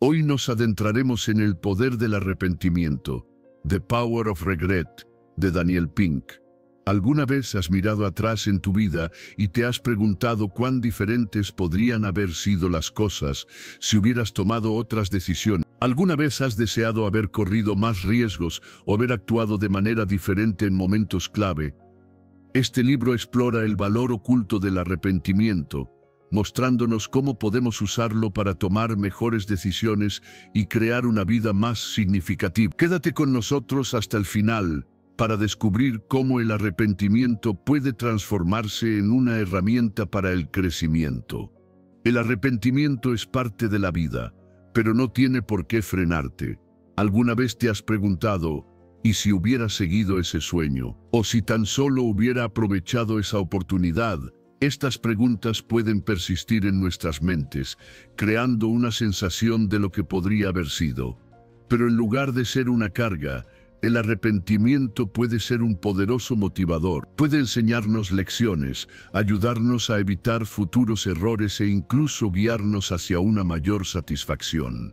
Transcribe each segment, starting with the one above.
Hoy nos adentraremos en el poder del arrepentimiento, The Power of Regret, de Daniel Pink. ¿Alguna vez has mirado atrás en tu vida y te has preguntado cuán diferentes podrían haber sido las cosas si hubieras tomado otras decisiones? ¿Alguna vez has deseado haber corrido más riesgos o haber actuado de manera diferente en momentos clave? Este libro explora el valor oculto del arrepentimiento, mostrándonos cómo podemos usarlo para tomar mejores decisiones y crear una vida más significativa. Quédate con nosotros hasta el final para descubrir cómo el arrepentimiento puede transformarse en una herramienta para el crecimiento. El arrepentimiento es parte de la vida, pero no tiene por qué frenarte. ¿Alguna vez te has preguntado, ¿y si hubiera seguido ese sueño? ¿O si tan solo hubiera aprovechado esa oportunidad? Estas preguntas pueden persistir en nuestras mentes, creando una sensación de lo que podría haber sido. Pero en lugar de ser una carga, el arrepentimiento puede ser un poderoso motivador. Puede enseñarnos lecciones, ayudarnos a evitar futuros errores e incluso guiarnos hacia una mayor satisfacción.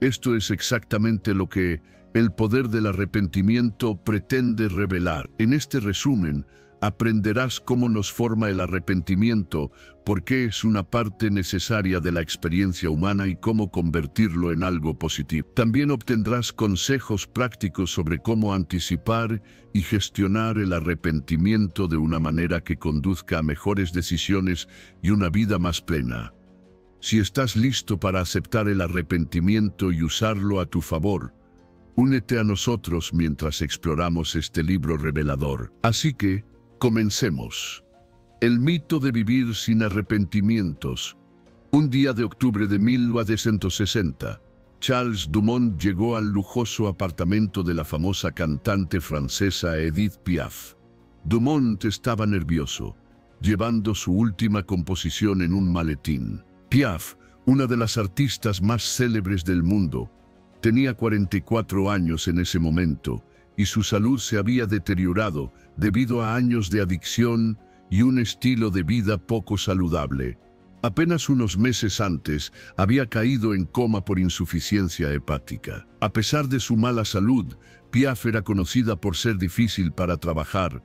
Esto es exactamente lo que el poder del arrepentimiento pretende revelar. En este resumen, aprenderás cómo nos forma el arrepentimiento, por qué es una parte necesaria de la experiencia humana y cómo convertirlo en algo positivo. También obtendrás consejos prácticos sobre cómo anticipar y gestionar el arrepentimiento de una manera que conduzca a mejores decisiones y una vida más plena. Si estás listo para aceptar el arrepentimiento y usarlo a tu favor, únete a nosotros mientras exploramos este libro revelador. Así que, comencemos. El mito de vivir sin arrepentimientos. Un día de octubre de 1960, Charles Dumont llegó al lujoso apartamento de la famosa cantante francesa Edith Piaf. Dumont estaba nervioso, llevando su última composición en un maletín. Piaf, una de las artistas más célebres del mundo, tenía 44 años en ese momento, y su salud se había deteriorado debido a años de adicción y un estilo de vida poco saludable. Apenas unos meses antes, había caído en coma por insuficiencia hepática. A pesar de su mala salud, Piaf era conocida por ser difícil para trabajar,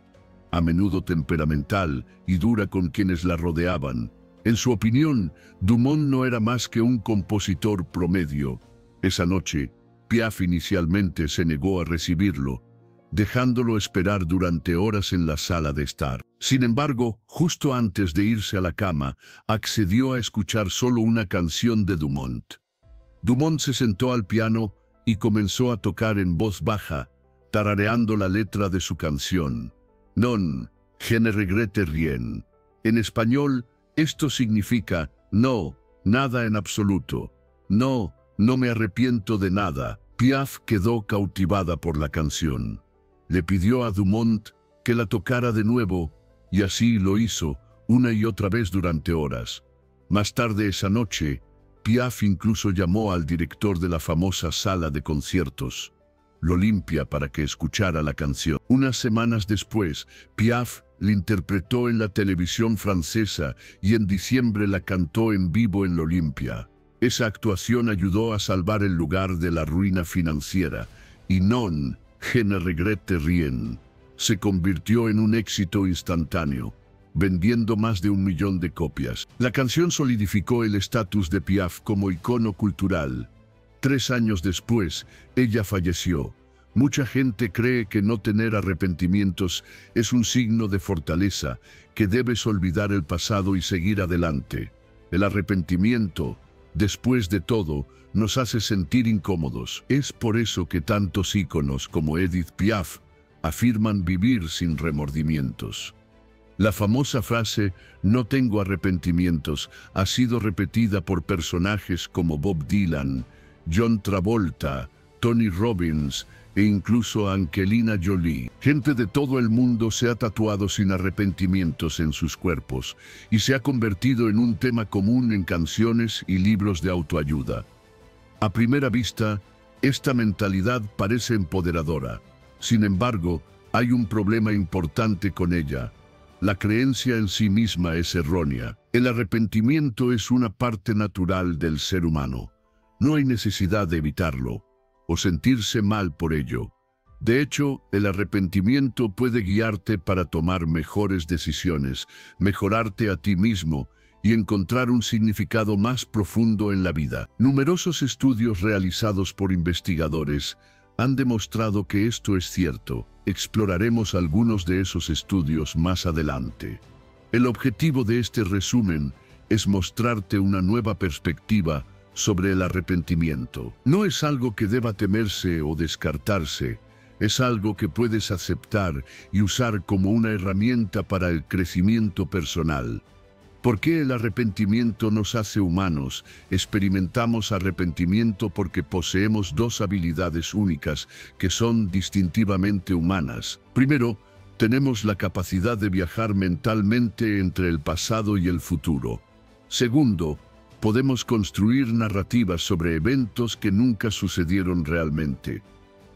a menudo temperamental y dura con quienes la rodeaban. En su opinión, Dumont no era más que un compositor promedio. Esa noche, Piaf inicialmente se negó a recibirlo, dejándolo esperar durante horas en la sala de estar. Sin embargo, justo antes de irse a la cama, accedió a escuchar solo una canción de Dumont. Dumont se sentó al piano y comenzó a tocar en voz baja, tarareando la letra de su canción. Non, je ne regrette rien. En español, esto significa, no, nada en absoluto. No, no me arrepiento de nada. Piaf quedó cautivada por la canción. Le pidió a Dumont que la tocara de nuevo, y así lo hizo, una y otra vez durante horas. Más tarde esa noche, Piaf incluso llamó al director de la famosa sala de conciertos, l'Olympia, para que escuchara la canción. Unas semanas después, Piaf la interpretó en la televisión francesa y en diciembre la cantó en vivo en l'Olympia. Esa actuación ayudó a salvar el lugar de la ruina financiera, y Non, je ne regrette rien se convirtió en un éxito instantáneo, vendiendo más de 1 millón de copias. La canción solidificó el estatus de Piaf como icono cultural. 3 años después, ella falleció. Mucha gente cree que no tener arrepentimientos es un signo de fortaleza, que debes olvidar el pasado y seguir adelante. El arrepentimiento, después de todo, nos hace sentir incómodos. Es por eso que tantos íconos como Edith Piaf afirman vivir sin remordimientos. La famosa frase, no tengo arrepentimientos, ha sido repetida por personajes como Bob Dylan, John Travolta, Tony Robbins e incluso Angelina Jolie. Gente de todo el mundo se ha tatuado sin arrepentimientos en sus cuerpos y se ha convertido en un tema común en canciones y libros de autoayuda. A primera vista, esta mentalidad parece empoderadora. Sin embargo, hay un problema importante con ella. La creencia en sí misma es errónea. El arrepentimiento es una parte natural del ser humano. No hay necesidad de evitarlo o sentirse mal por ello. De hecho, el arrepentimiento puede guiarte para tomar mejores decisiones, mejorarte a ti mismo y encontrar un significado más profundo en la vida. Numerosos estudios realizados por investigadores han demostrado que esto es cierto. Exploraremos algunos de esos estudios más adelante. El objetivo de este resumen es mostrarte una nueva perspectiva sobre el arrepentimiento. No es algo que deba temerse o descartarse, es algo que puedes aceptar y usar como una herramienta para el crecimiento personal. ¿Por qué el arrepentimiento nos hace humanos? Experimentamos arrepentimiento porque poseemos dos habilidades únicas que son distintivamente humanas. Primero, tenemos la capacidad de viajar mentalmente entre el pasado y el futuro. Segundo, podemos construir narrativas sobre eventos que nunca sucedieron realmente.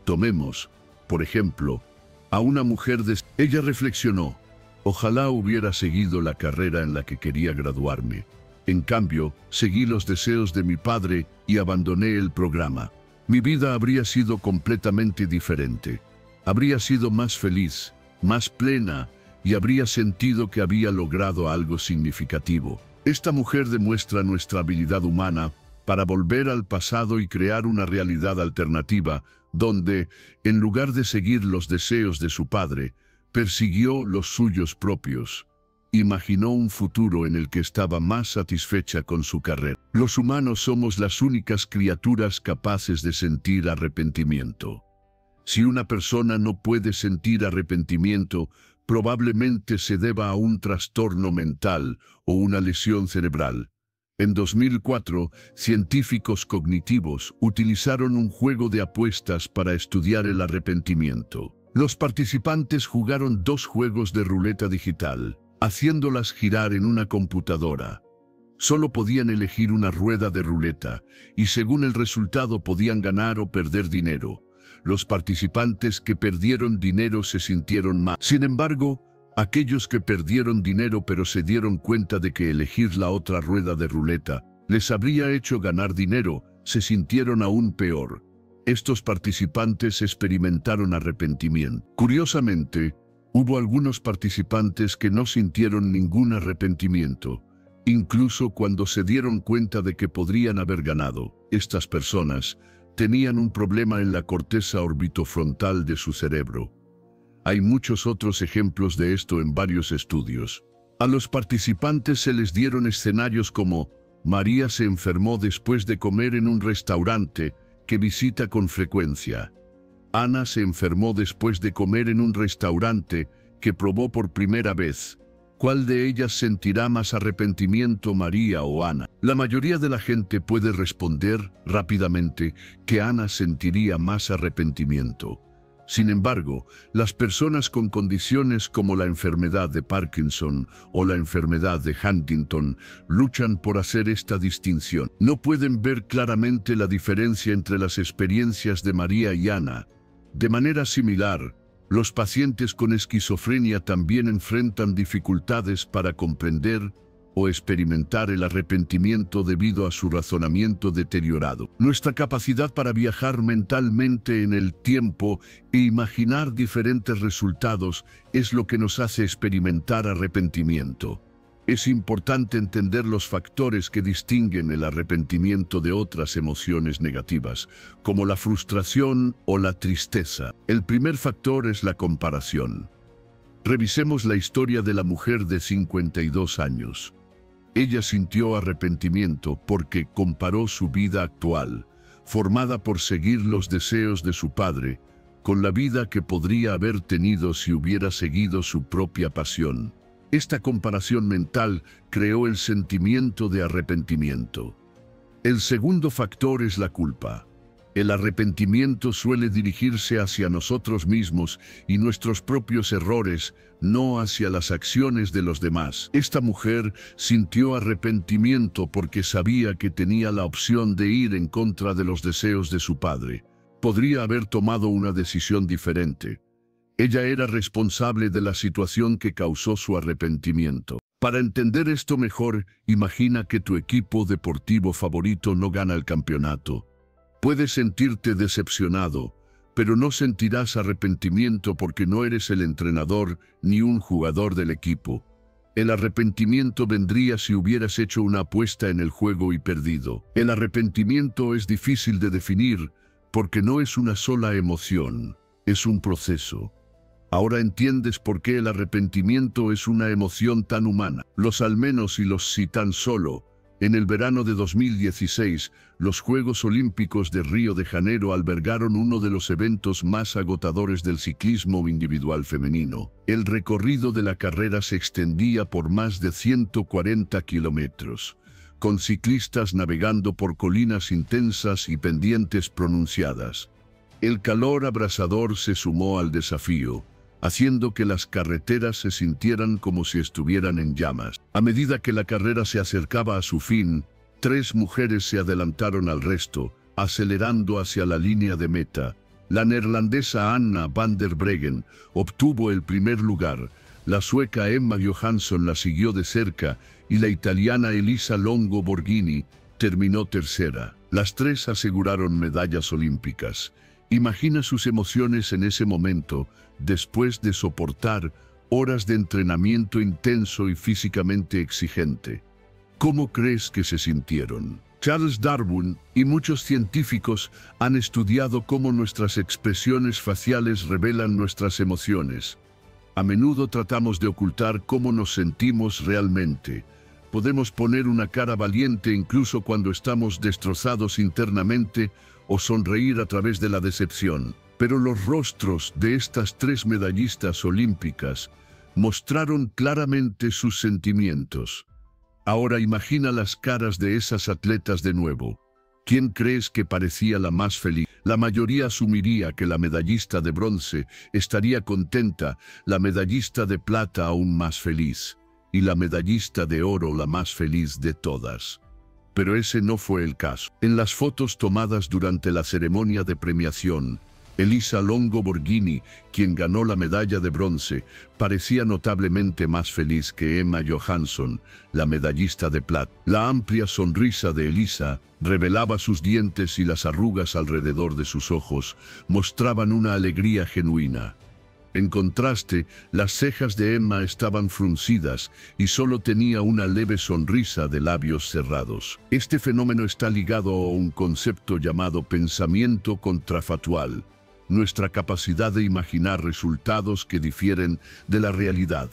Tomemos, por ejemplo, a una mujer Ella reflexionó: ojalá hubiera seguido la carrera en la que quería graduarme. En cambio, seguí los deseos de mi padre y abandoné el programa. Mi vida habría sido completamente diferente. Habría sido más feliz, más plena, y habría sentido que había logrado algo significativo. Esta mujer demuestra nuestra habilidad humana para volver al pasado y crear una realidad alternativa, donde, en lugar de seguir los deseos de su padre, persiguió los suyos propios. Imaginó un futuro en el que estaba más satisfecha con su carrera. Los humanos somos las únicas criaturas capaces de sentir arrepentimiento. Si una persona no puede sentir arrepentimiento, probablemente se deba a un trastorno mental o una lesión cerebral. En 2004, científicos cognitivos utilizaron un juego de apuestas para estudiar el arrepentimiento. Los participantes jugaron 2 juegos de ruleta digital, haciéndolas girar en una computadora. Solo podían elegir una rueda de ruleta, y según el resultado podían ganar o perder dinero. Los participantes que perdieron dinero se sintieron mal. Sin embargo, aquellos que perdieron dinero pero se dieron cuenta de que elegir la otra rueda de ruleta les habría hecho ganar dinero, se sintieron aún peor. Estos participantes experimentaron arrepentimiento. Curiosamente, hubo algunos participantes que no sintieron ningún arrepentimiento, incluso cuando se dieron cuenta de que podrían haber ganado. Estas personas tenían un problema en la corteza orbitofrontal de su cerebro. Hay muchos otros ejemplos de esto en varios estudios. A los participantes se les dieron escenarios como: María se enfermó después de comer en un restaurante que visita con frecuencia. Ana se enfermó después de comer en un restaurante que probó por primera vez. ¿Cuál de ellas sentirá más arrepentimiento, María o Ana? La mayoría de la gente puede responder rápidamente que Ana sentiría más arrepentimiento. Sin embargo, las personas con condiciones como la enfermedad de Parkinson o la enfermedad de Huntington luchan por hacer esta distinción. No pueden ver claramente la diferencia entre las experiencias de María y Ana. De manera similar, los pacientes con esquizofrenia también enfrentan dificultades para comprender o experimentar el arrepentimiento debido a su razonamiento deteriorado. Nuestra capacidad para viajar mentalmente en el tiempo e imaginar diferentes resultados es lo que nos hace experimentar arrepentimiento. Es importante entender los factores que distinguen el arrepentimiento de otras emociones negativas, como la frustración o la tristeza. El primer factor es la comparación. Revisemos la historia de la mujer de 52 años. Ella sintió arrepentimiento porque comparó su vida actual, formada por seguir los deseos de su padre, con la vida que podría haber tenido si hubiera seguido su propia pasión. Esta comparación mental creó el sentimiento de arrepentimiento. El segundo factor es la culpa. El arrepentimiento suele dirigirse hacia nosotros mismos y nuestros propios errores, no hacia las acciones de los demás. Esta mujer sintió arrepentimiento porque sabía que tenía la opción de ir en contra de los deseos de su padre. Podría haber tomado una decisión diferente. Ella era responsable de la situación que causó su arrepentimiento. Para entender esto mejor, imagina que tu equipo deportivo favorito no gana el campeonato. Puedes sentirte decepcionado, pero no sentirás arrepentimiento porque no eres el entrenador ni un jugador del equipo. El arrepentimiento vendría si hubieras hecho una apuesta en el juego y perdido. El arrepentimiento es difícil de definir porque no es una sola emoción, es un proceso. Ahora entiendes por qué el arrepentimiento es una emoción tan humana. Los almenos y los si tan solo. En el verano de 2016, los Juegos Olímpicos de Río de Janeiro albergaron uno de los eventos más agotadores del ciclismo individual femenino. El recorrido de la carrera se extendía por más de 140 kilómetros, con ciclistas navegando por colinas intensas y pendientes pronunciadas. El calor abrasador se sumó al desafío, haciendo que las carreteras se sintieran como si estuvieran en llamas. A medida que la carrera se acercaba a su fin, 3 mujeres se adelantaron al resto, acelerando hacia la línea de meta. La neerlandesa Anna van der Breggen obtuvo el primer lugar, la sueca Emma Johansson la siguió de cerca y la italiana Elisa Longo Borghini terminó tercera. Las 3 aseguraron medallas olímpicas. Imagina sus emociones en ese momento, después de soportar horas de entrenamiento intenso y físicamente exigente. ¿Cómo crees que se sintieron? Charles Darwin y muchos científicos han estudiado cómo nuestras expresiones faciales revelan nuestras emociones. A menudo tratamos de ocultar cómo nos sentimos realmente. Podemos poner una cara valiente incluso cuando estamos destrozados internamente o sonreír a través de la decepción. Pero los rostros de estas 3 medallistas olímpicas mostraron claramente sus sentimientos. Ahora imagina las caras de esas atletas de nuevo. ¿Quién crees que parecía la más feliz? La mayoría asumiría que la medallista de bronce estaría contenta, la medallista de plata aún más feliz, y la medallista de oro la más feliz de todas. Pero ese no fue el caso. En las fotos tomadas durante la ceremonia de premiación, Elisa Longo Borghini, quien ganó la medalla de bronce, parecía notablemente más feliz que Emma Johansson, la medallista de plata. La amplia sonrisa de Elisa revelaba sus dientes y las arrugas alrededor de sus ojos mostraban una alegría genuina. En contraste, las cejas de Emma estaban fruncidas y solo tenía una leve sonrisa de labios cerrados. Este fenómeno está ligado a un concepto llamado pensamiento contrafactual, nuestra capacidad de imaginar resultados que difieren de la realidad.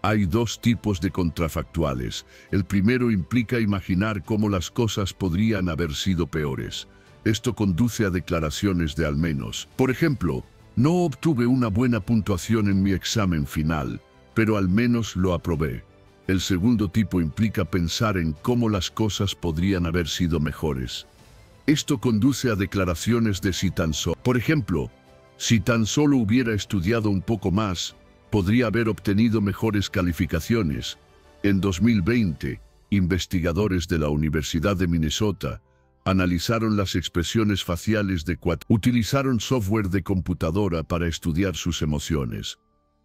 Hay 2 tipos de contrafactuales. El primero implica imaginar cómo las cosas podrían haber sido peores. Esto conduce a declaraciones de al menos. Por ejemplo, no obtuve una buena puntuación en mi examen final, pero al menos lo aprobé. El segundo tipo implica pensar en cómo las cosas podrían haber sido mejores. Esto conduce a declaraciones de si tan solo. Por ejemplo, si tan solo hubiera estudiado un poco más, podría haber obtenido mejores calificaciones. En 2020, investigadores de la Universidad de Minnesota analizaron las expresiones faciales de 4. Utilizaron software de computadora para estudiar sus emociones.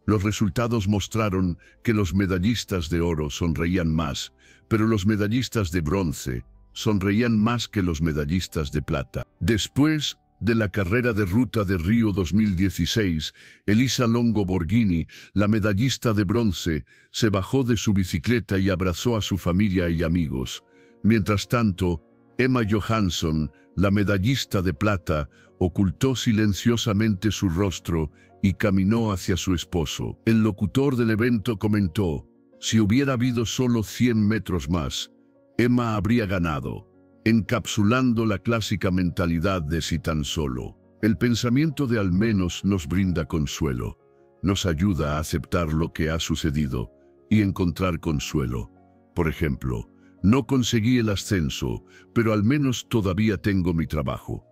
Los resultados mostraron que los medallistas de oro sonreían más, pero los medallistas de bronce sonreían más que los medallistas de plata. Después de la carrera de ruta de Río 2016, Elisa Longo Borghini, la medallista de bronce, se bajó de su bicicleta y abrazó a su familia y amigos. Mientras tanto, Emma Johansson, la medallista de plata, ocultó silenciosamente su rostro y caminó hacia su esposo. El locutor del evento comentó: si hubiera habido solo 100 metros más, Emma habría ganado, encapsulando la clásica mentalidad de si tan solo. El pensamiento de al menos nos brinda consuelo, nos ayuda a aceptar lo que ha sucedido y encontrar consuelo. Por ejemplo, no conseguí el ascenso, pero al menos todavía tengo mi trabajo.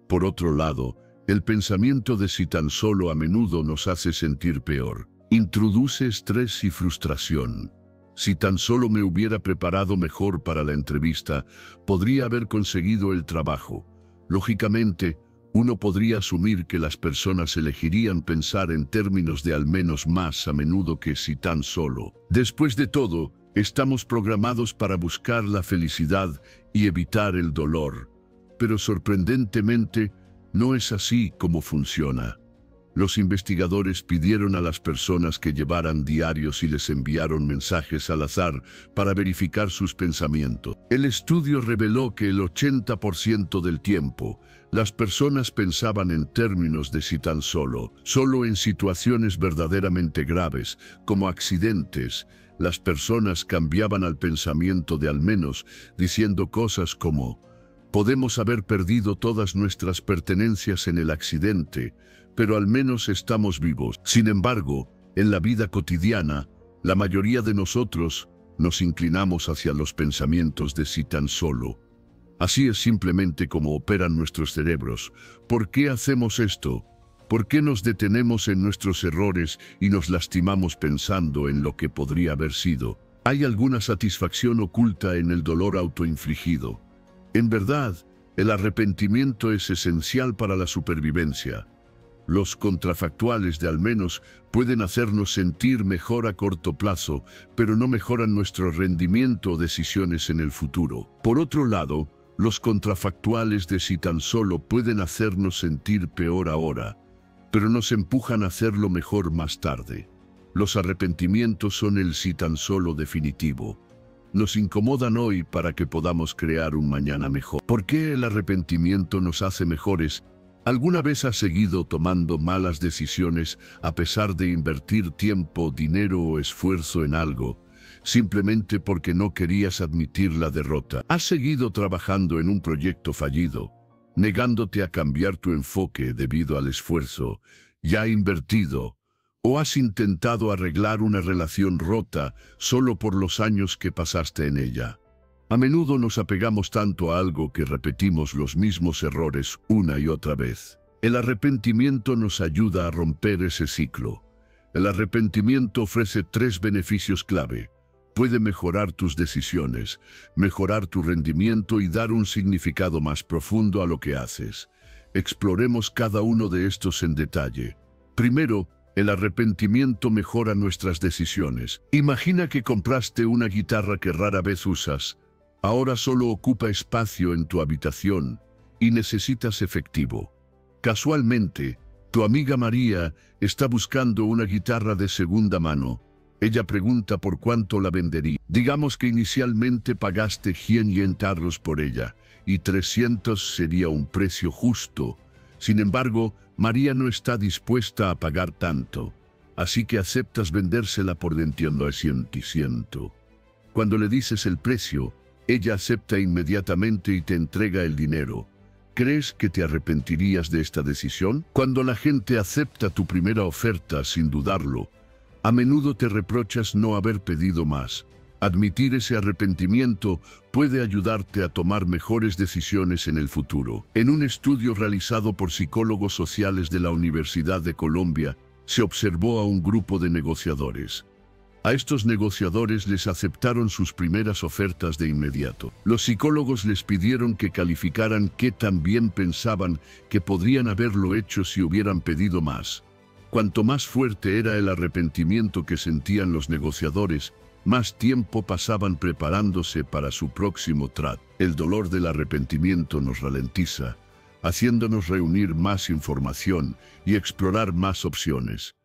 Por otro lado, el pensamiento de si tan solo a menudo nos hace sentir peor. Introduce estrés y frustración. Si tan solo me hubiera preparado mejor para la entrevista, podría haber conseguido el trabajo. Lógicamente, uno podría asumir que las personas elegirían pensar en términos de al menos más a menudo que si tan solo. Después de todo, Estamos programados para buscar la felicidad y evitar el dolor, pero sorprendentemente no es así como funciona. Los investigadores pidieron a las personas que llevaran diarios y les enviaron mensajes al azar para verificar sus pensamientos. El estudio reveló que el 80% del tiempo, las personas pensaban en términos de si tan solo en situaciones verdaderamente graves, como accidentes, las personas cambiaban al pensamiento de al menos, diciendo cosas como: podemos haber perdido todas nuestras pertenencias en el accidente, pero al menos estamos vivos. Sin embargo, en la vida cotidiana, la mayoría de nosotros nos inclinamos hacia los pensamientos de si tan solo. Así es simplemente como operan nuestros cerebros. ¿Por qué hacemos esto? ¿Por qué nos detenemos en nuestros errores y nos lastimamos pensando en lo que podría haber sido? Hay alguna satisfacción oculta en el dolor autoinfligido. En verdad, el arrepentimiento es esencial para la supervivencia. Los contrafactuales de al menos pueden hacernos sentir mejor a corto plazo, pero no mejoran nuestro rendimiento o decisiones en el futuro. Por otro lado, los contrafactuales de si tan solo pueden hacernos sentir peor ahora, pero nos empujan a hacerlo mejor más tarde. Los arrepentimientos son el si tan solo definitivo. Nos incomodan hoy para que podamos crear un mañana mejor. ¿Por qué el arrepentimiento nos hace mejores? ¿Alguna vez has seguido tomando malas decisiones a pesar de invertir tiempo, dinero o esfuerzo en algo, simplemente porque no querías admitir la derrota? ¿Has seguido trabajando en un proyecto fallido, negándote a cambiar tu enfoque debido al esfuerzo ya invertido? ¿O has intentado arreglar una relación rota solo por los años que pasaste en ella? A menudo nos apegamos tanto a algo que repetimos los mismos errores una y otra vez. El arrepentimiento nos ayuda a romper ese ciclo. El arrepentimiento ofrece 3 beneficios clave. Puede mejorar tus decisiones, mejorar tu rendimiento y dar un significado más profundo a lo que haces. Exploremos cada uno de estos en detalle. Primero, el arrepentimiento mejora nuestras decisiones. Imagina que compraste una guitarra que rara vez usas. Ahora solo ocupa espacio en tu habitación y necesitas efectivo. Casualmente, tu amiga María está buscando una guitarra de segunda mano. Ella pregunta por cuánto la vendería. Digamos que inicialmente pagaste 100 centavos por ella y 300 sería un precio justo. Sin embargo, María no está dispuesta a pagar tanto, así que aceptas vendérsela por 200. Cuando le dices el precio, ella acepta inmediatamente y te entrega el dinero. ¿Crees que te arrepentirías de esta decisión? Cuando la gente acepta tu primera oferta sin dudarlo, a menudo te reprochas no haber pedido más. Admitir ese arrepentimiento puede ayudarte a tomar mejores decisiones en el futuro. En un estudio realizado por psicólogos sociales de la Universidad de Colombia, se observó a un grupo de negociadores. A estos negociadores les aceptaron sus primeras ofertas de inmediato. Los psicólogos les pidieron que calificaran qué tan bien pensaban que podrían haberlo hecho si hubieran pedido más. Cuanto más fuerte era el arrepentimiento que sentían los negociadores, más tiempo pasaban preparándose para su próximo trato. El dolor del arrepentimiento nos ralentiza, haciéndonos reunir más información y explorar más opciones.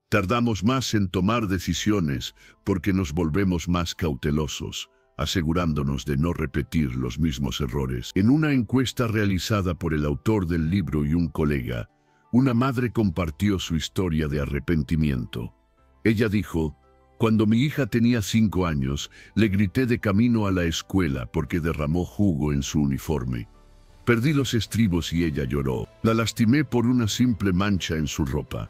Tardamos más en tomar decisiones porque nos volvemos más cautelosos, asegurándonos de no repetir los mismos errores. En una encuesta realizada por el autor del libro y un colega, una madre compartió su historia de arrepentimiento. Ella dijo: cuando mi hija tenía 5 años, le grité de camino a la escuela porque derramó jugo en su uniforme. Perdí los estribos y ella lloró. La lastimé por una simple mancha en su ropa.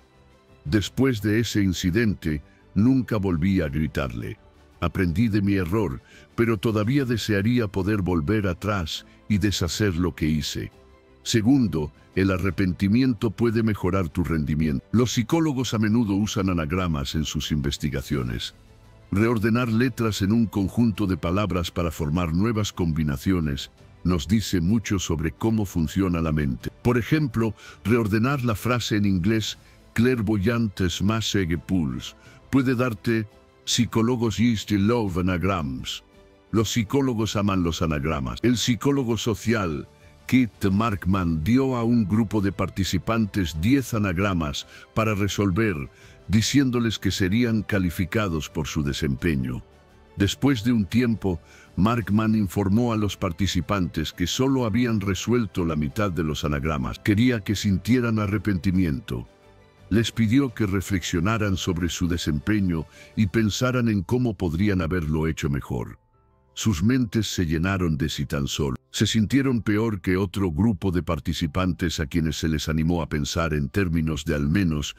Después de ese incidente, nunca volví a gritarle. Aprendí de mi error, pero todavía desearía poder volver atrás y deshacer lo que hice. Segundo, el arrepentimiento puede mejorar tu rendimiento. Los psicólogos a menudo usan anagramas en sus investigaciones. Reordenar letras en un conjunto de palabras para formar nuevas combinaciones nos dice mucho sobre cómo funciona la mente. Por ejemplo, reordenar la frase en inglés clairvoyante smash egg pulse puede darte Psicólogos still love anagrams. Los psicólogos aman los anagramas. El psicólogo social Keith Markman dio a un grupo de participantes 10 anagramas para resolver, diciéndoles que serían calificados por su desempeño. Después de un tiempo, Markman informó a los participantes que solo habían resuelto la mitad de los anagramas. Quería que sintieran arrepentimiento. Les pidió que reflexionaran sobre su desempeño y pensaran en cómo podrían haberlo hecho mejor. Sus mentes se llenaron de si tan solo. Se sintieron peor que otro grupo de participantes a quienes se les animó a pensar en términos de al menos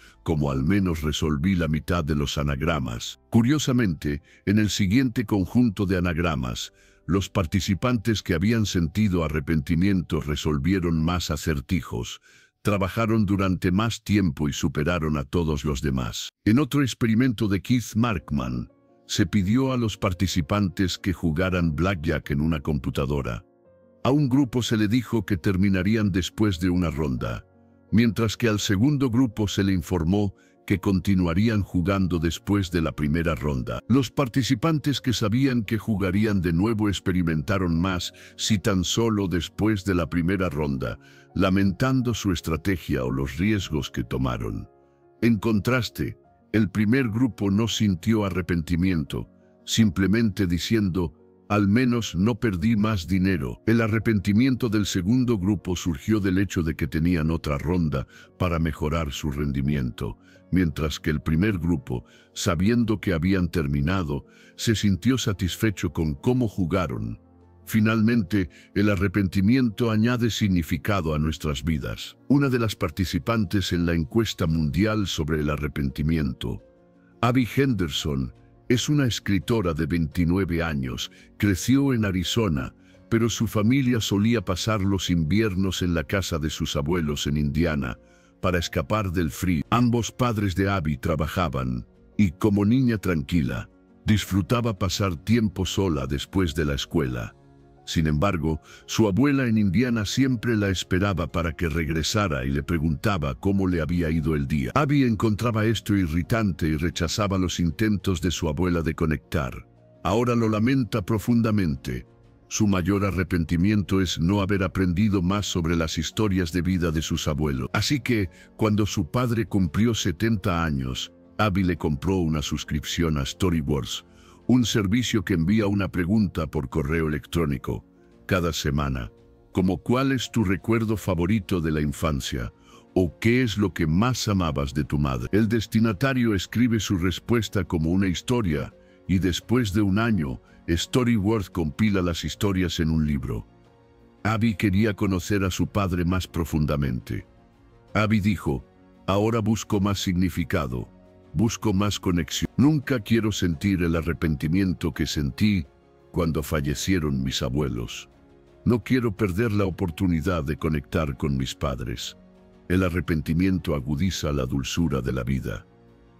resolví la mitad de los anagramas. Curiosamente, en el siguiente conjunto de anagramas, los participantes que habían sentido arrepentimiento resolvieron más acertijos, trabajaron durante más tiempo y superaron a todos los demás. En otro experimento de Keith Markman, se pidió a los participantes que jugaran blackjack en una computadora. A un grupo se le dijo que terminarían después de una ronda, mientras que al segundo grupo se le informó que continuarían jugando después de la primera ronda. Los participantes que sabían que jugarían de nuevo experimentaron más si tan solo después de la primera ronda, lamentando su estrategia o los riesgos que tomaron. En contraste, el primer grupo no sintió arrepentimiento, simplemente diciendo, al menos no perdí más dinero. El arrepentimiento del segundo grupo surgió del hecho de que tenían otra ronda para mejorar su rendimiento, mientras que el primer grupo, sabiendo que habían terminado, se sintió satisfecho con cómo jugaron. Finalmente, el arrepentimiento añade significado a nuestras vidas. Una de las participantes en la encuesta mundial sobre el arrepentimiento, Abby Henderson, es una escritora de 29 años, creció en Arizona, pero su familia solía pasar los inviernos en la casa de sus abuelos en Indiana para escapar del frío. Ambos padres de Abby trabajaban y, como niña tranquila, disfrutaba pasar tiempo sola después de la escuela. Sin embargo, su abuela en Indiana siempre la esperaba para que regresara y le preguntaba cómo le había ido el día. Abby encontraba esto irritante y rechazaba los intentos de su abuela de conectar. Ahora lo lamenta profundamente. Su mayor arrepentimiento es no haber aprendido más sobre las historias de vida de sus abuelos. Así que, cuando su padre cumplió 70 años, Abby le compró una suscripción a Storywords, un servicio que envía una pregunta por correo electrónico cada semana, como ¿cuál es tu recuerdo favorito de la infancia? ¿O qué es lo que más amabas de tu madre? El destinatario escribe su respuesta como una historia y después de un año, Storyworth compila las historias en un libro. Abby quería conocer a su padre más profundamente. Abby dijo, ahora busco más significado. Busco más conexión. Nunca quiero sentir el arrepentimiento que sentí cuando fallecieron mis abuelos. No quiero perder la oportunidad de conectar con mis padres. El arrepentimiento agudiza la dulzura de la vida.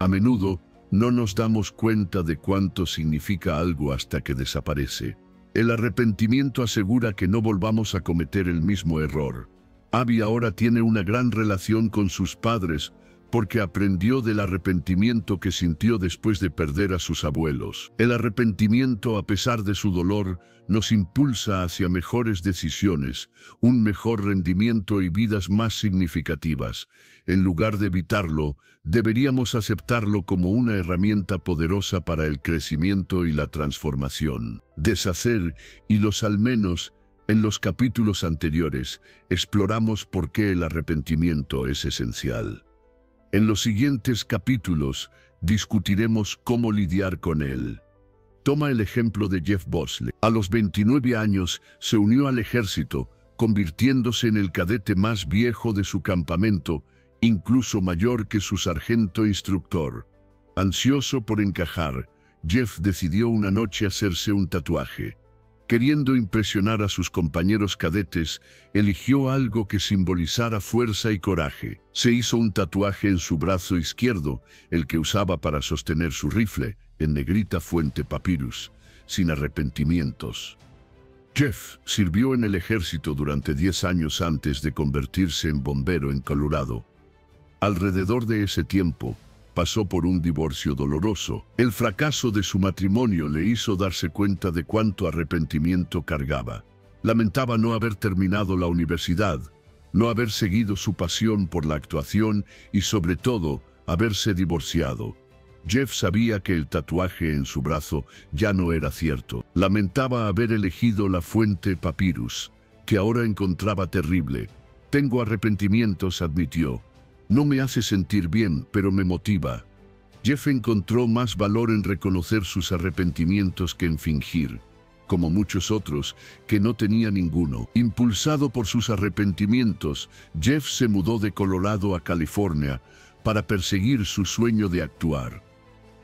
A menudo, no nos damos cuenta de cuánto significa algo hasta que desaparece. El arrepentimiento asegura que no volvamos a cometer el mismo error. Abby ahora tiene una gran relación con sus padres, porque aprendió del arrepentimiento que sintió después de perder a sus abuelos. El arrepentimiento, a pesar de su dolor, nos impulsa hacia mejores decisiones, un mejor rendimiento y vidas más significativas. En lugar de evitarlo, deberíamos aceptarlo como una herramienta poderosa para el crecimiento y la transformación. Deshacer y los al menos. En los capítulos anteriores, exploramos por qué el arrepentimiento es esencial. En los siguientes capítulos, discutiremos cómo lidiar con él. Toma el ejemplo de Jeff Bosley. A los 29 años, se unió al ejército, convirtiéndose en el cadete más viejo de su campamento, incluso mayor que su sargento instructor. Ansioso por encajar, Jeff decidió una noche hacerse un tatuaje. Queriendo impresionar a sus compañeros cadetes, eligió algo que simbolizara fuerza y coraje. Se hizo un tatuaje en su brazo izquierdo, el que usaba para sostener su rifle, en negrita fuente papyrus, sin arrepentimientos. Jeff sirvió en el ejército durante 10 años antes de convertirse en bombero en Colorado. Alrededor de ese tiempo, pasó por un divorcio doloroso. El fracaso de su matrimonio le hizo darse cuenta de cuánto arrepentimiento cargaba. Lamentaba no haber terminado la universidad, no haber seguido su pasión por la actuación y, sobre todo, haberse divorciado. Jeff sabía que el tatuaje en su brazo ya no era cierto. Lamentaba haber elegido la fuente Papyrus, que ahora encontraba terrible. Tengo arrepentimientos, admitió. No me hace sentir bien, pero me motiva. Jeff encontró más valor en reconocer sus arrepentimientos que en fingir, como muchos otros, que no tenía ninguno. Impulsado por sus arrepentimientos, Jeff se mudó de Colorado a California para perseguir su sueño de actuar.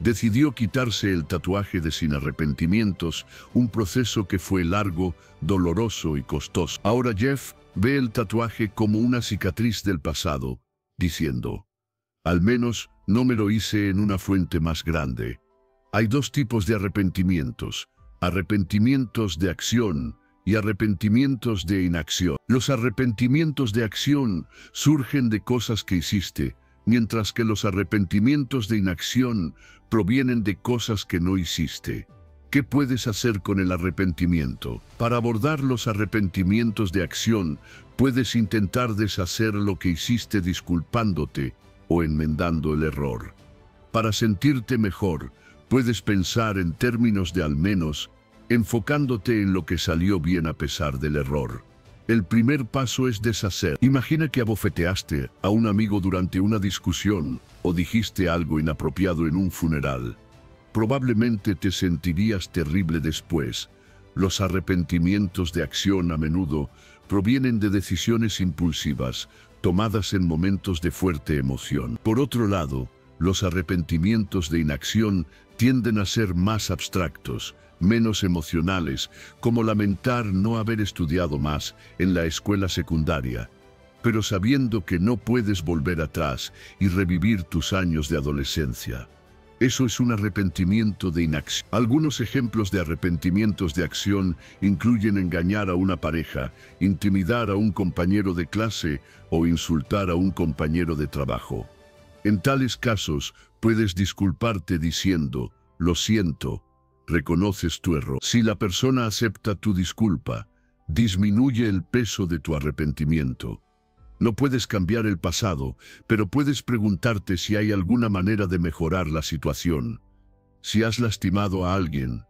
Decidió quitarse el tatuaje de sin arrepentimientos, un proceso que fue largo, doloroso y costoso. Ahora Jeff ve el tatuaje como una cicatriz del pasado, diciendo, al menos no me lo hice en una fuente más grande. Hay dos tipos de arrepentimientos: arrepentimientos de acción y arrepentimientos de inacción. Los arrepentimientos de acción surgen de cosas que hiciste, mientras que los arrepentimientos de inacción provienen de cosas que no hiciste. ¿Qué puedes hacer con el arrepentimiento? Para abordar los arrepentimientos de acción, puedes intentar deshacer lo que hiciste disculpándote o enmendando el error. Para sentirte mejor, puedes pensar en términos de al menos, enfocándote en lo que salió bien a pesar del error. El primer paso es deshacer. Imagina que abofeteaste a un amigo durante una discusión o dijiste algo inapropiado en un funeral. Probablemente te sentirías terrible después. Los arrepentimientos de acción a menudo provienen de decisiones impulsivas, tomadas en momentos de fuerte emoción. Por otro lado, los arrepentimientos de inacción tienden a ser más abstractos, menos emocionales, como lamentar no haber estudiado más en la escuela secundaria, pero sabiendo que no puedes volver atrás y revivir tus años de adolescencia. Eso es un arrepentimiento de inacción. Algunos ejemplos de arrepentimientos de acción incluyen engañar a una pareja, intimidar a un compañero de clase o insultar a un compañero de trabajo. En tales casos, puedes disculparte diciendo, lo siento, reconoces tu error. Si la persona acepta tu disculpa, disminuye el peso de tu arrepentimiento. No puedes cambiar el pasado, pero puedes preguntarte si hay alguna manera de mejorar la situación. Si has lastimado a alguien,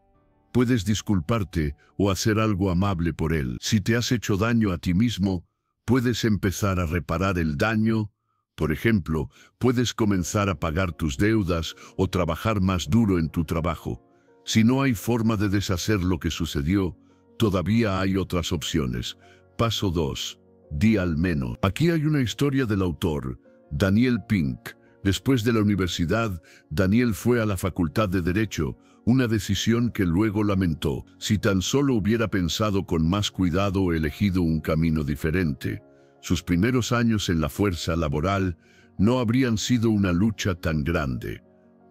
puedes disculparte o hacer algo amable por él. Si te has hecho daño a ti mismo, puedes empezar a reparar el daño. Por ejemplo, puedes comenzar a pagar tus deudas o trabajar más duro en tu trabajo. Si no hay forma de deshacer lo que sucedió, todavía hay otras opciones. Paso 2. Di al menos. Aquí hay una historia del autor, Daniel Pink. Después de la universidad, Daniel fue a la Facultad de Derecho, una decisión que luego lamentó. Si tan solo hubiera pensado con más cuidado o elegido un camino diferente. Sus primeros años en la fuerza laboral no habrían sido una lucha tan grande.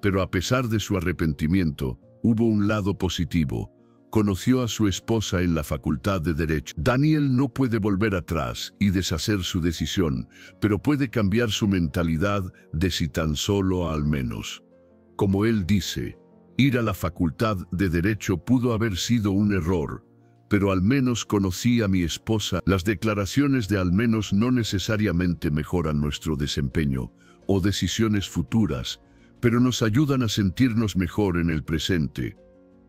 Pero a pesar de su arrepentimiento, hubo un lado positivo. Conoció a su esposa en la Facultad de Derecho. Daniel no puede volver atrás y deshacer su decisión, pero puede cambiar su mentalidad de si tan solo al menos. Como él dice, ir a la Facultad de Derecho pudo haber sido un error, pero al menos conocí a mi esposa. Las declaraciones de al menos no necesariamente mejoran nuestro desempeño o decisiones futuras, pero nos ayudan a sentirnos mejor en el presente.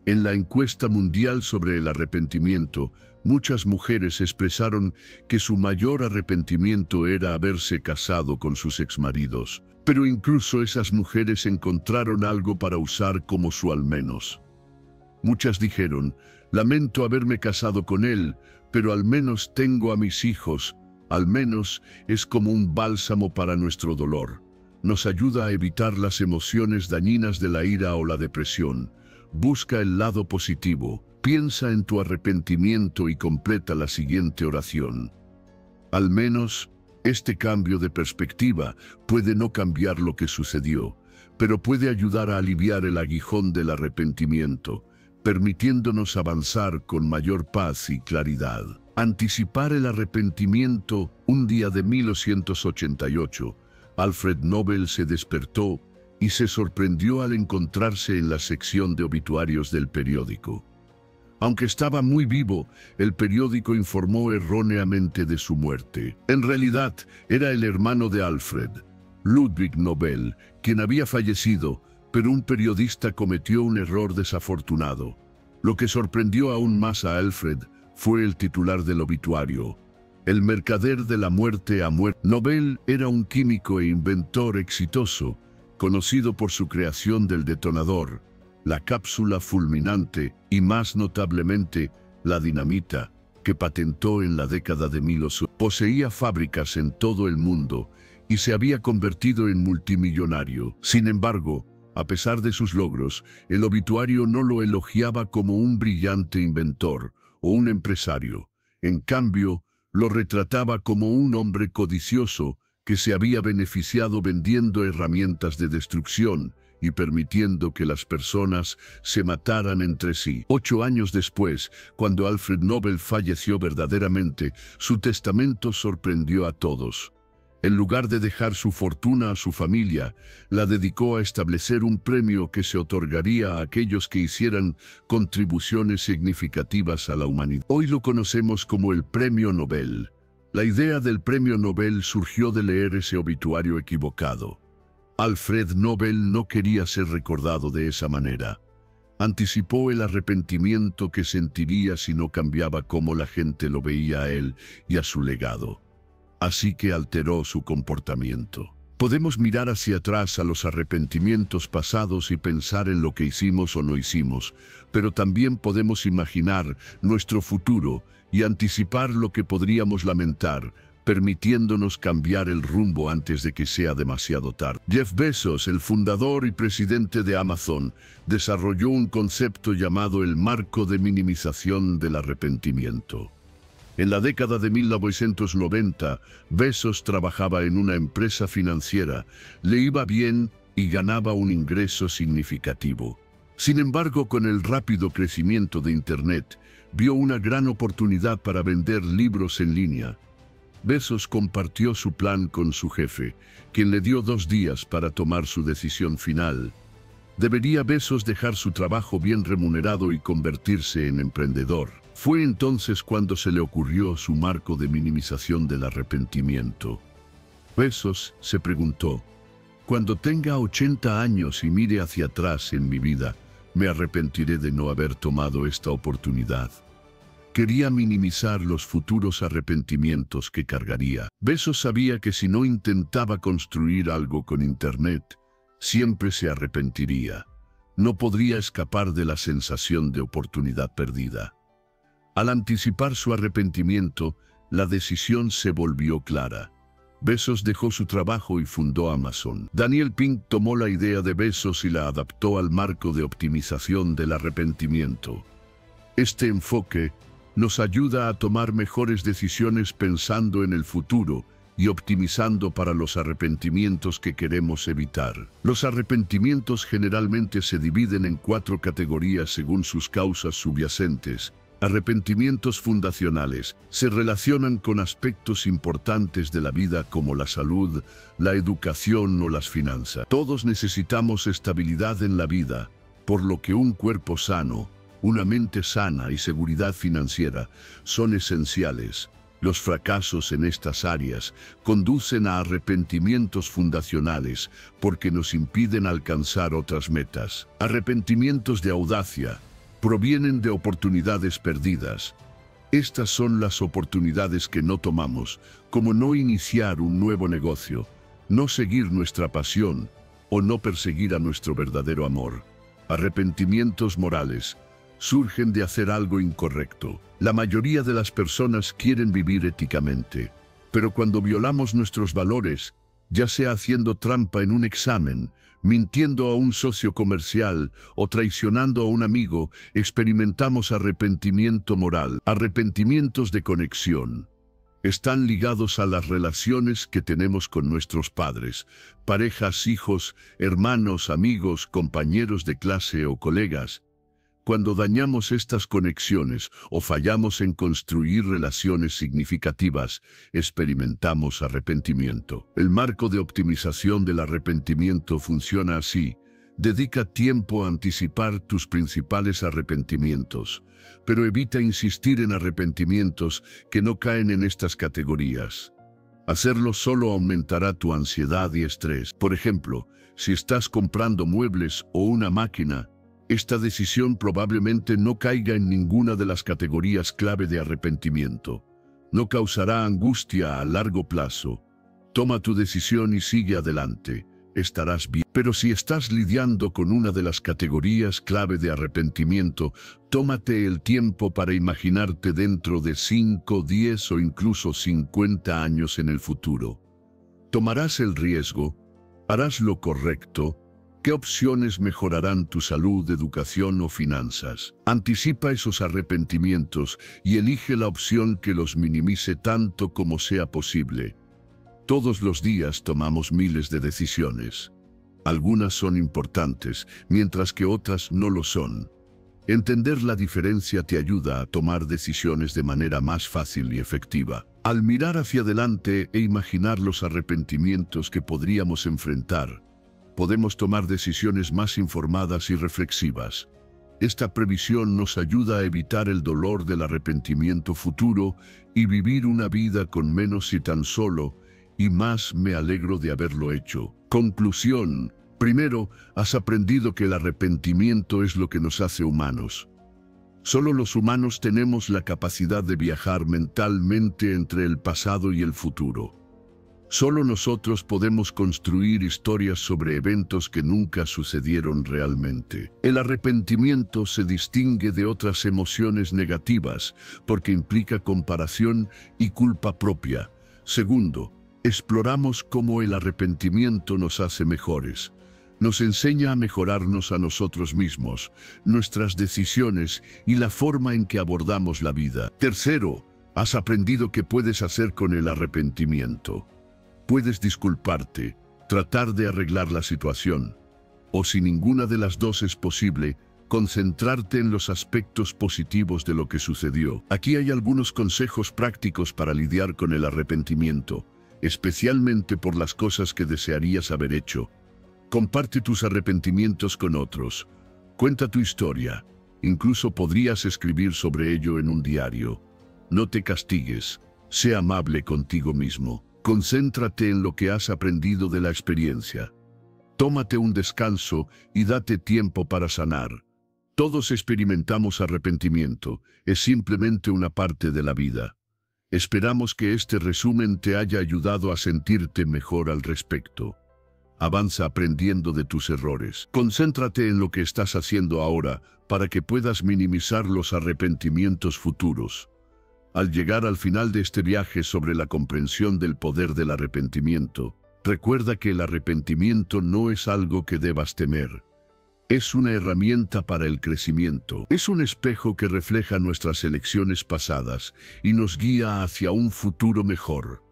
En la encuesta mundial sobre el arrepentimiento, muchas mujeres expresaron que su mayor arrepentimiento era haberse casado con sus exmaridos. Pero incluso esas mujeres encontraron algo para usar como su al menos. Muchas dijeron, lamento haberme casado con él, pero al menos tengo a mis hijos. Al menos es como un bálsamo para nuestro dolor. Nos ayuda a evitar las emociones dañinas de la ira o la depresión. Busca el lado positivo, piensa en tu arrepentimiento y completa la siguiente oración. Al menos, este cambio de perspectiva puede no cambiar lo que sucedió, pero puede ayudar a aliviar el aguijón del arrepentimiento, permitiéndonos avanzar con mayor paz y claridad. Anticipar el arrepentimiento. Un día de 1888, Alfred Nobel se despertó y se sorprendió al encontrarse en la sección de obituarios del periódico. Aunque estaba muy vivo, el periódico informó erróneamente de su muerte. En realidad, era el hermano de Alfred, Ludwig Nobel, quien había fallecido, pero un periodista cometió un error desafortunado. Lo que sorprendió aún más a Alfred fue el titular del obituario: el mercader de la muerte ha muerto. Nobel era un químico e inventor exitoso, conocido por su creación del detonador, la cápsula fulminante y, más notablemente, la dinamita, que patentó en la década de 1800. Poseía fábricas en todo el mundo y se había convertido en multimillonario. Sin embargo, a pesar de sus logros, el obituario no lo elogiaba como un brillante inventor o un empresario. En cambio, lo retrataba como un hombre codicioso que se había beneficiado vendiendo herramientas de destrucción y permitiendo que las personas se mataran entre sí. 8 años después, cuando Alfred Nobel falleció verdaderamente, su testamento sorprendió a todos. En lugar de dejar su fortuna a su familia, la dedicó a establecer un premio que se otorgaría a aquellos que hicieran contribuciones significativas a la humanidad. Hoy lo conocemos como el Premio Nobel. La idea del Premio Nobel surgió de leer ese obituario equivocado. Alfred Nobel no quería ser recordado de esa manera. Anticipó el arrepentimiento que sentiría si no cambiaba cómo la gente lo veía a él y a su legado. Así que alteró su comportamiento. Podemos mirar hacia atrás a los arrepentimientos pasados y pensar en lo que hicimos o no hicimos, pero también podemos imaginar nuestro futuro y anticipar lo que podríamos lamentar, permitiéndonos cambiar el rumbo antes de que sea demasiado tarde. Jeff Bezos, el fundador y presidente de Amazon, desarrolló un concepto llamado el marco de minimización del arrepentimiento. En la década de 1990, Bezos trabajaba en una empresa financiera, le iba bien y ganaba un ingreso significativo. Sin embargo, con el rápido crecimiento de Internet, vio una gran oportunidad para vender libros en línea. Bezos compartió su plan con su jefe, quien le dio 2 días para tomar su decisión final. ¿Debería Bezos dejar su trabajo bien remunerado y convertirse en emprendedor? Fue entonces cuando se le ocurrió su marco de minimización del arrepentimiento. Bezos se preguntó: cuando tenga 80 años y mire hacia atrás en mi vida, ¿me arrepentiré de no haber tomado esta oportunidad? Quería minimizar los futuros arrepentimientos que cargaría. Bezos sabía que si no intentaba construir algo con Internet, siempre se arrepentiría. No podría escapar de la sensación de oportunidad perdida. Al anticipar su arrepentimiento, la decisión se volvió clara. Bezos dejó su trabajo y fundó Amazon. Daniel Pink tomó la idea de Bezos y la adaptó al marco de optimización del arrepentimiento. Este enfoque nos ayuda a tomar mejores decisiones pensando en el futuro y optimizando para los arrepentimientos que queremos evitar. Los arrepentimientos generalmente se dividen en 4 categorías según sus causas subyacentes. Arrepentimientos fundacionales se relacionan con aspectos importantes de la vida como la salud, la educación o las finanzas. Todos necesitamos estabilidad en la vida, por lo que un cuerpo sano, una mente sana y seguridad financiera son esenciales. Los fracasos en estas áreas conducen a arrepentimientos fundacionales porque nos impiden alcanzar otras metas. Arrepentimientos de audacia provienen de oportunidades perdidas. Estas son las oportunidades que no tomamos, como no iniciar un nuevo negocio, no seguir nuestra pasión o no perseguir a nuestro verdadero amor. Arrepentimientos morales surgen de hacer algo incorrecto. La mayoría de las personas quieren vivir éticamente, pero cuando violamos nuestros valores, ya sea haciendo trampa en un examen, mintiendo a un socio comercial o traicionando a un amigo, experimentamos arrepentimiento moral. Arrepentimientos de conexión están ligados a las relaciones que tenemos con nuestros padres, parejas, hijos, hermanos, amigos, compañeros de clase o colegas. Cuando dañamos estas conexiones o fallamos en construir relaciones significativas, experimentamos arrepentimiento. El marco de optimización del arrepentimiento funciona así. Dedica tiempo a anticipar tus principales arrepentimientos, pero evita insistir en arrepentimientos que no caen en estas categorías. Hacerlo solo aumentará tu ansiedad y estrés. Por ejemplo, si estás comprando muebles o una máquina, esta decisión probablemente no caiga en ninguna de las categorías clave de arrepentimiento. No causará angustia a largo plazo. Toma tu decisión y sigue adelante. Estarás bien. Pero si estás lidiando con una de las categorías clave de arrepentimiento, tómate el tiempo para imaginarte dentro de 5, 10 o incluso 50 años en el futuro. ¿Tomarás el riesgo? ¿Harás lo correcto? ¿Qué opciones mejorarán tu salud, educación o finanzas? Anticipa esos arrepentimientos y elige la opción que los minimice tanto como sea posible. Todos los días tomamos miles de decisiones. Algunas son importantes, mientras que otras no lo son. Entender la diferencia te ayuda a tomar decisiones de manera más fácil y efectiva. Al mirar hacia adelante e imaginar los arrepentimientos que podríamos enfrentar, podemos tomar decisiones más informadas y reflexivas. Esta previsión nos ayuda a evitar el dolor del arrepentimiento futuro y vivir una vida con menos y tan solo, y más me alegro de haberlo hecho. Conclusión. Primero, has aprendido que el arrepentimiento es lo que nos hace humanos. Solo los humanos tenemos la capacidad de viajar mentalmente entre el pasado y el futuro. Solo nosotros podemos construir historias sobre eventos que nunca sucedieron realmente. El arrepentimiento se distingue de otras emociones negativas porque implica comparación y culpa propia. Segundo, exploramos cómo el arrepentimiento nos hace mejores. Nos enseña a mejorarnos a nosotros mismos, nuestras decisiones y la forma en que abordamos la vida. Tercero, has aprendido qué puedes hacer con el arrepentimiento. Puedes disculparte, tratar de arreglar la situación, o si ninguna de las dos es posible, concentrarte en los aspectos positivos de lo que sucedió. Aquí hay algunos consejos prácticos para lidiar con el arrepentimiento, especialmente por las cosas que desearías haber hecho. Comparte tus arrepentimientos con otros. Cuenta tu historia. Incluso podrías escribir sobre ello en un diario. No te castigues. Sé amable contigo mismo. Concéntrate en lo que has aprendido de la experiencia. Tómate un descanso y date tiempo para sanar. Todos experimentamos arrepentimiento. Es simplemente una parte de la vida. Esperamos que este resumen te haya ayudado a sentirte mejor al respecto. Avanza aprendiendo de tus errores. Concéntrate en lo que estás haciendo ahora para que puedas minimizar los arrepentimientos futuros. Al llegar al final de este viaje sobre la comprensión del poder del arrepentimiento, recuerda que el arrepentimiento no es algo que debas temer. Es una herramienta para el crecimiento. Es un espejo que refleja nuestras elecciones pasadas y nos guía hacia un futuro mejor.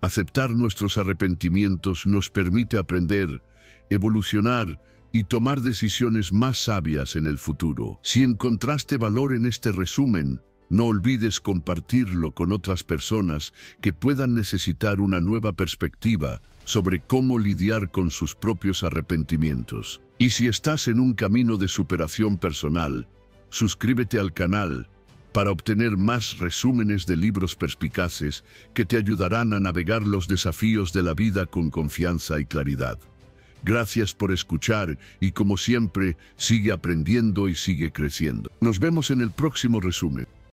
Aceptar nuestros arrepentimientos nos permite aprender, evolucionar y tomar decisiones más sabias en el futuro. Si encontraste valor en este resumen, no olvides compartirlo con otras personas que puedan necesitar una nueva perspectiva sobre cómo lidiar con sus propios arrepentimientos. Y si estás en un camino de superación personal, suscríbete al canal para obtener más resúmenes de libros perspicaces que te ayudarán a navegar los desafíos de la vida con confianza y claridad. Gracias por escuchar y como siempre, sigue aprendiendo y sigue creciendo. Nos vemos en el próximo resumen.